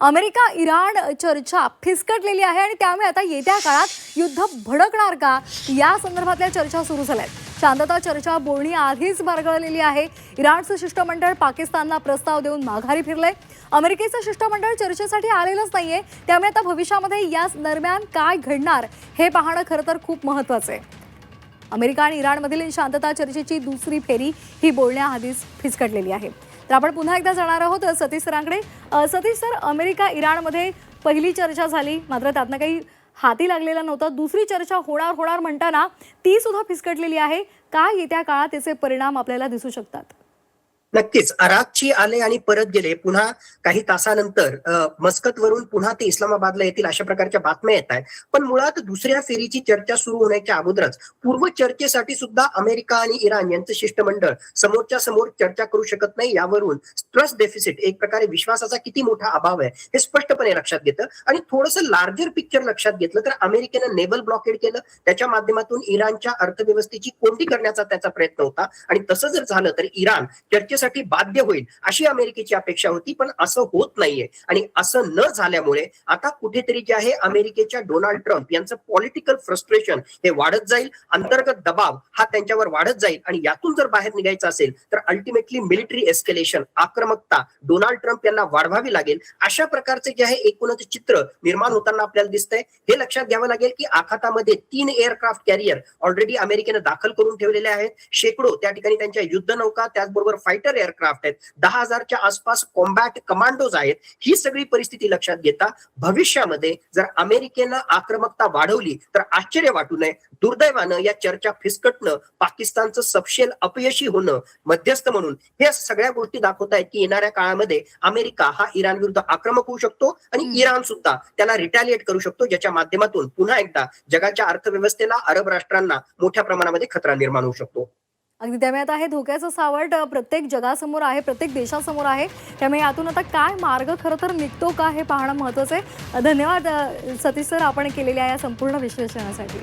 America Iran चर्चा फिसकटलेली आहे आणि त्यामुळे आता येत्या काळात युद्ध भडकणार का या संदर्भातल्या चर्चा सुरू झाल्यात. शांतता चर्चा बोलणी आधीच भरगळलेली आहे. इराणचं शिष्टमंडळ पाकिस्तानला प्रस्ताव देऊन माघारी फिरलंय. अमेरिकेचं शिष्टमंडळ चर्चेसाठी आलेलंच नाहीये. त्यामुळे आता भविष्यामध्ये या दरम्यान काय घडणार हे पाहणं खरं तर खूप महत्त्वाचं आहे. अमेरिका आणि इराणमधील शांतता चर्चेची दुसरी फेरी ही बोलण्याआधीच फिसकटलेली आहे. तर आपण पुन्हा एकदा जाणार आहोत सतीश सरांकडे. सतीश सर, अमेरिका इराणमध्ये पहिली चर्चा झाली, मात्र त्यातनं काही हाती लागलेला नव्हता. दुसरी चर्चा होणार म्हणताना ती सुद्धा फिसकटलेली आहे. काय येत्या काळात त्याचे परिणाम आपल्याला दिसू शकतात? नक्कीच. अराकची आले आणि परत गेले. पुन्हा काही तासानंतर मस्कतवरून पुन्हा ते इस्लामाबादला येतील अशा प्रकारच्या बातम्या येत आहेत. पण मुळात दुसऱ्या फेरीची चर्चा सुरू होण्याच्या अगोदरच पूर्व चर्चेसाठी सुद्धा अमेरिका आणि इराण यांचं शिष्टमंडळ समोरच्या समोर चर्चा करू शकत नाही. यावरून ट्रस्ट डेफिसिट, एक प्रकारे विश्वासाचा किती मोठा अभाव आहे हे स्पष्टपणे लक्षात घेतं. आणि थोडंसं लार्जर पिक्चर लक्षात घेतलं तर अमेरिकेनं नेव्हल ब्लॉकेड केलं. त्याच्या माध्यमातून इराणच्या अर्थव्यवस्थेची कोंडी करण्याचा त्याचा प्रयत्न होता. आणि तसं जर झालं तर इराण चर्चेसाठी बाध्य होईल अशी अमेरिकेची अपेक्षा होती. पण असं होत नाहीये. आणि असं न झाल्यामुळे आता कुठेतरी जे आहे अमेरिकेच्या डोनाल्ड ट्रम्प यांचं पॉलिटिकल फ्रस्ट्रेशन हे वाढत जाईल. अंतर्गत दबाव हा त्यांच्यावर वाढत जाईल. आणि यातून जर बाहेर निघायचं असेल तर अल्टिमेटली मिलिटरी एस्केलेशन, आक्रमकता डोनाल्ड ट्रम्प यांना वाढवावी लागेल. अशा प्रकारचे जे आहे एकूणच चित्र निर्माण होताना आपल्याला दिसतंय. हे लक्षात घ्यावं लागेल की आखातामध्ये 3 एअरक्राफ्ट कॅरियर ऑलरेडी अमेरिकेनं दाखल करून ठेवलेले आहेत. शेकडो त्या ठिकाणी त्यांच्या युद्धनौका, त्याचबरोबर फायटर एअरक्राफ्ट आहेत. 10,000च्या आसपास कॉम्बॅट कमांडोज आहेत. ही सगळी परिस्थिती लक्षात घेता भविष्यामध्ये जर अमेरिकेनं आक्रमकता वाढवली तर आश्चर्य वाटू नये. दुर्दैवानं या चर्चा फिसकटणं, पाकिस्तानचं सपशेल अपयशी होणं मध्यस्थ म्हणून, हे सगळ्या गोष्टी दाखवत आहेत की येणाऱ्या काळामध्ये अमेरिका हा इराण विरुद्ध आक्रमक होऊ शकतो आणि इराण सुद्धा त्याला रिटॅलिएट करू शकतो, ज्याच्या माध्यमातून पुन्हा एकदा जगाच्या अर्थव्यवस्थेला, अरब राष्ट्रांना मोठ्या प्रमाणामध्ये खतरा निर्माण होऊ शकतो. अगदी. त्यामुळे आता हे धोक्याचं सावट प्रत्येक जगासमोर आहे, प्रत्येक देशासमोर आहे. त्यामुळे यातून आता काय मार्ग खरं तर निघतो का हे पाहणं महत्त्वाचं आहे. धन्यवाद सतीश सर, आपण केलेल्या या संपूर्ण विश्लेषणासाठी.